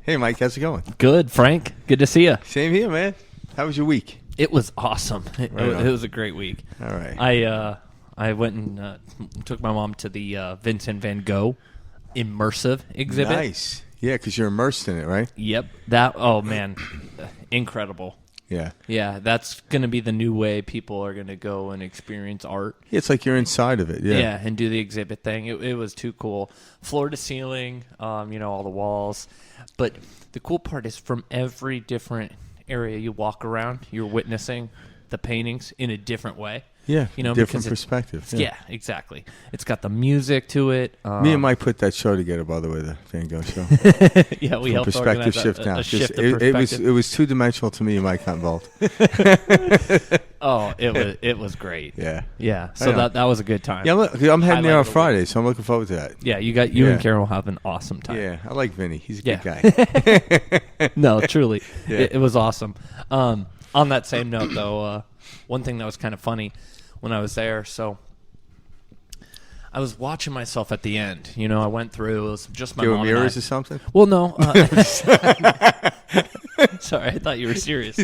Hey, Mike, how's it going? Good, Frank. Good to see you. Same here, man. How was your week? It was awesome. It was a great week. All right. I went and took my mom to the Vincent van Gogh immersive exhibit. Nice. Yeah, because you're immersed in it, right? Yep. Oh, man. Incredible. Yeah. Yeah, that's going to be the new way people are going to go and experience art. Yeah, it's like you're inside of it. Yeah. Yeah, and do the exhibit thing. It was too cool. Floor to ceiling, all the walls. But the cool part is from every different area you walk around, you're witnessing the paintings in a different way. Yeah, different because perspective. Yeah, exactly. It's got the music to it. Me and Mike put that show together, by the way, the Van Gogh show. Yeah, we helped perspective organize shift now. a shift of perspective. It was two-dimensional to me and Mike got involved. Oh, it was great. Yeah. Yeah, so that was a good time. Yeah, I'm heading there on Highlight of the Friday, so I'm looking forward to that. Yeah, you and Carol have an awesome time. Yeah, I like Vinny. He's a Yeah. good guy. No, truly. Yeah. It was awesome. On that same note, though, one thing that was kind of funny when I was there, so I was watching myself at the end. I went through, it was just my mom mirrors and or something? Well, no. Sorry, I thought you were serious.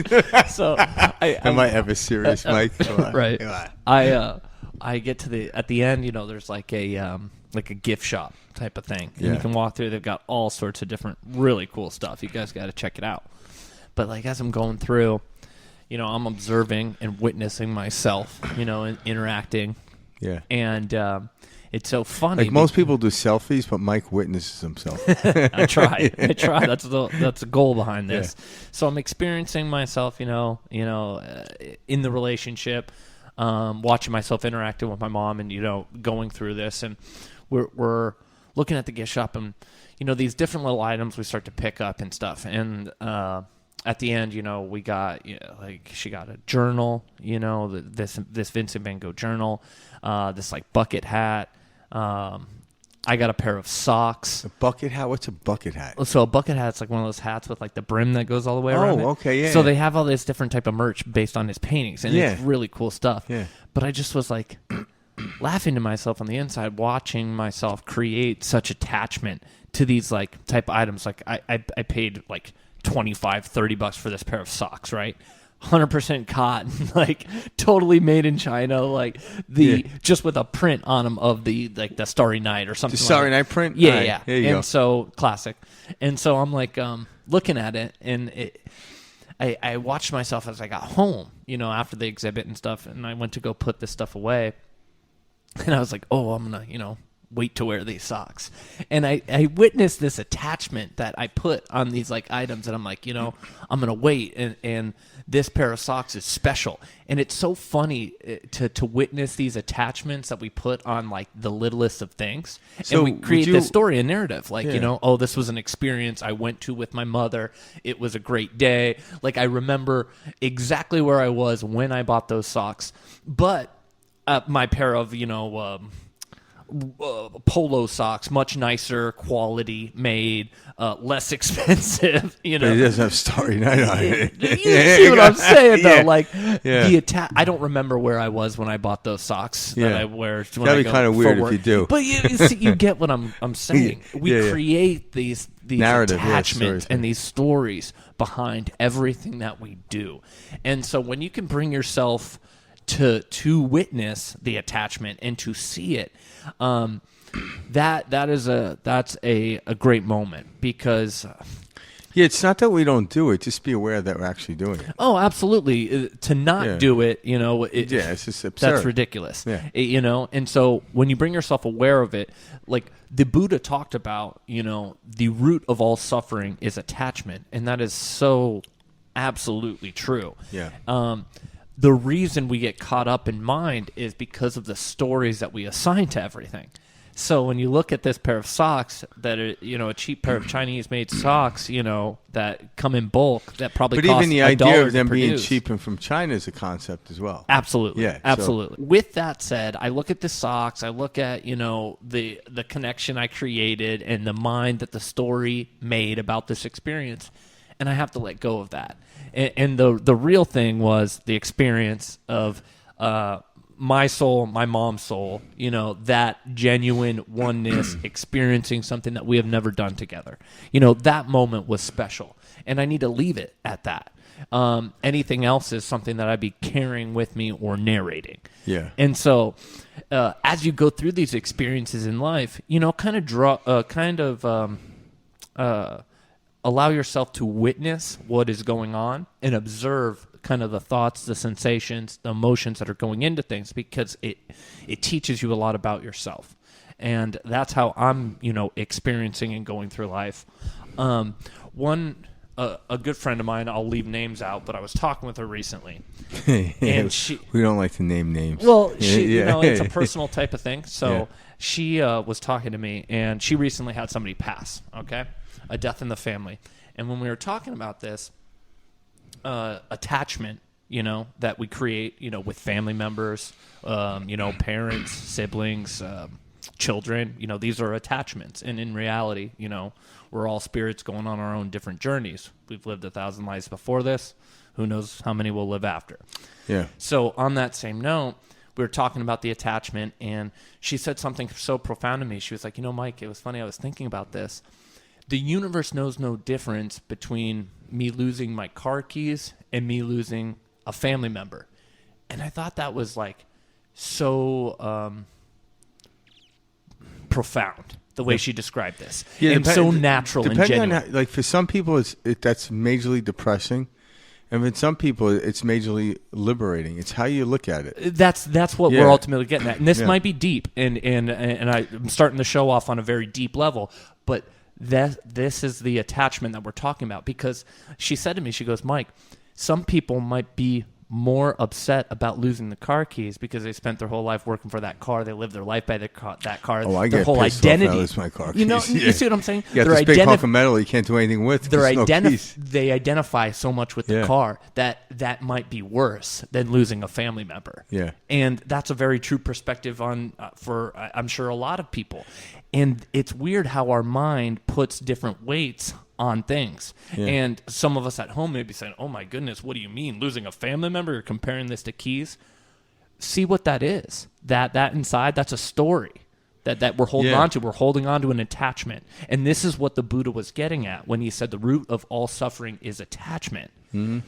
So Am I ever serious, Mike? Come on. Right. Come on. I get to at the end, there's like a gift shop type of thing. And Yeah. you can walk through, they've got all sorts of different really cool stuff. You guys got to check it out. But like as I'm going through, I'm observing and witnessing myself, and interacting. Yeah. And it's so funny. Like most people do selfies, but Mike witnesses himself. I try. That's the goal behind this. Yeah. So I'm experiencing myself, in the relationship, watching myself interacting with my mom, and going through this, and we're looking at the gift shop, and these different little items we start to pick up and stuff, and at the end, we got she got a journal, this Vincent van Gogh journal, this like bucket hat. I got a pair of socks. A bucket hat? What's a bucket hat? So a bucket hat's like one of those hats with like the brim that goes all the way around. Oh, okay, yeah. So they have all this different type of merch based on his paintings, and it's really cool stuff. Yeah. But I just was like laughing to myself on the inside, watching myself create such attachment to these like type items. Like I paid like $25-$30 for this pair of socks, right? 100% cotton, like totally made in China, like just with a print on them of the Starry Night or something. The Starry like Night print? Yeah, right. yeah. There you go. So classic. And so I'm like looking at it, and I watched myself as I got home, after the exhibit and stuff, and I went to go put this stuff away, and I was like, oh, I'm gonna, wait to wear these socks. And I witnessed this attachment that I put on these like items, and I'm like, I'm gonna wait, and this pair of socks is special. And it's so funny to witness these attachments that we put on like the littlest of things. So and we create this story and narrative, like, oh, this was an experience I went to with my mother. It was a great day. Like I remember exactly where I was when I bought those socks. But my pair of, polo socks, much nicer quality made, less expensive, But it doesn't have Starry Night on it. You see what I'm saying, though? Yeah. Like, I don't remember where I was when I bought those socks that I wear. That'd be kind of weird if you do. But you get what I'm saying. We create these narrative attachments and these stories behind everything that we do. And so when you can bring yourself to witness the attachment and to see it, that's a great moment, because it's not that we don't do it, just be aware that we're actually doing it. Oh, absolutely. To not do it, it's just absurd. That's ridiculous. Yeah. And so when you bring yourself aware of it, like the Buddha talked about, the root of all suffering is attachment, and that is so absolutely true. Yeah. The reason we get caught up in mind is because of the stories that we assign to everything. So when you look at this pair of socks that are, a cheap pair of Chinese-made socks, that come in bulk, that probably cost $1 to produce. But even the idea of them being cheap and from China is a concept as well. Absolutely. Yeah. Absolutely. So. With that said, I look at the socks, I look at, the connection I created and the mind that the story made about this experience, and I have to let go of that. And the real thing was the experience of my soul, my mom's soul, that genuine oneness, experiencing something that we have never done together. That moment was special, and I need to leave it at that. Anything else is something that I'd be carrying with me or narrating. Yeah. And so, as you go through these experiences in life, allow yourself to witness what is going on and observe kind of the thoughts, the sensations, the emotions that are going into things, because it teaches you a lot about yourself. And that's how I'm, experiencing and going through life. A good friend of mine, I'll leave names out, but I was talking with her recently, and we don't like to name names. Well, it's a personal type of thing. So she was talking to me, and she recently had somebody pass. Okay, a death in the family, and when we were talking about this attachment, that we create, with family members, parents, siblings, children, these are attachments, and in reality, we're all spirits going on our own different journeys. We've lived 1,000 lives before this. Who knows how many we'll live after? Yeah. So on that same note, we were talking about the attachment, and she said something so profound to me. She was like, Mike, it was funny. I was thinking about this. The universe knows no difference between me losing my car keys and me losing a family member. And I thought that was like so profound, the way she described this. Yeah, and so natural and genuine. On how, for some people, that's majorly depressing. And for some people, it's majorly liberating. It's how you look at it. That's what we're ultimately getting at. And this might be deep, and I'm starting the show off on a very deep level, but this is the attachment that we're talking about. Because she said to me, she goes, Mike, some people might be more upset about losing the car keys because they spent their whole life working for that car. They lived their life by that car. Oh, I their get whole pissed identity. Off when I lose my car keys. You see what I'm saying? You got this big hunk of metal you can't do anything with. They identify so much with the car that might be worse than losing a family member. Yeah, and that's a very true perspective for I'm sure a lot of people. And it's weird how our mind puts different weights on things. Yeah. And some of us at home may be saying, oh my goodness, what do you mean? Losing a family member? You're comparing this to keys? See what that is. That inside, that's a story that we're holding on to. We're holding on to an attachment. And this is what the Buddha was getting at when he said the root of all suffering is attachment. Mm-hmm.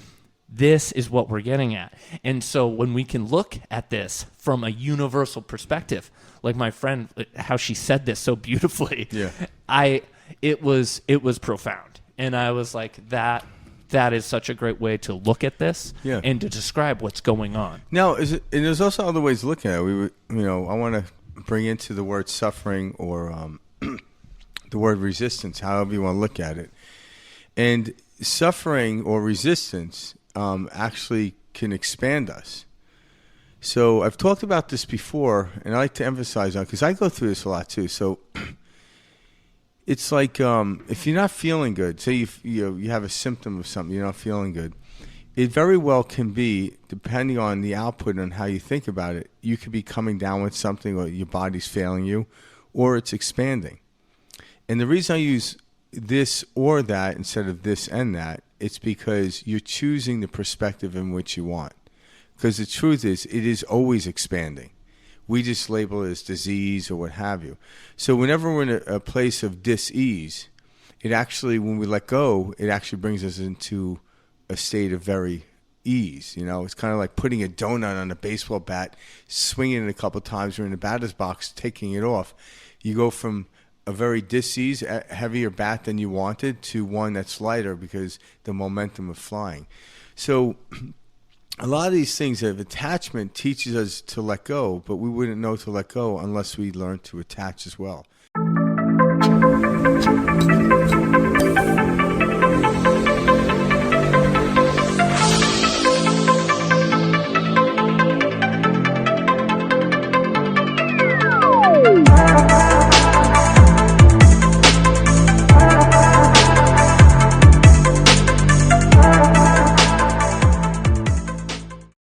This is what we're getting at. And so when we can look at this from a universal perspective, like my friend, how she said this so beautifully, it was profound. And I was like, that is such a great way to look at this and to describe what's going on. Now, and there's also other ways to look at it. I want to bring into the word suffering or the word resistance, however you want to look at it. And suffering or resistance actually can expand us. So I've talked about this before, and I like to emphasize on it because I go through this a lot too. So it's like if you're not feeling good, say you have a symptom of something, you're not feeling good, it very well can be, depending on the output and how you think about it, you could be coming down with something or your body's failing you, or it's expanding. And the reason I use this or that instead of this and that, it's because you're choosing the perspective in which you want. Because the truth is, it is always expanding. We just label it as disease or what have you. So whenever we're in a place of dis-ease, it actually, when we let go, it actually brings us into a state of very ease. It's kind of like putting a donut on a baseball bat, swinging it a couple of times, you're in the batter's box, taking it off. You go from a very dis-ease, heavier bat than you wanted, to one that's lighter because the momentum of flying. So a lot of these things of attachment teaches us to let go, but we wouldn't know to let go unless we learn to attach as well.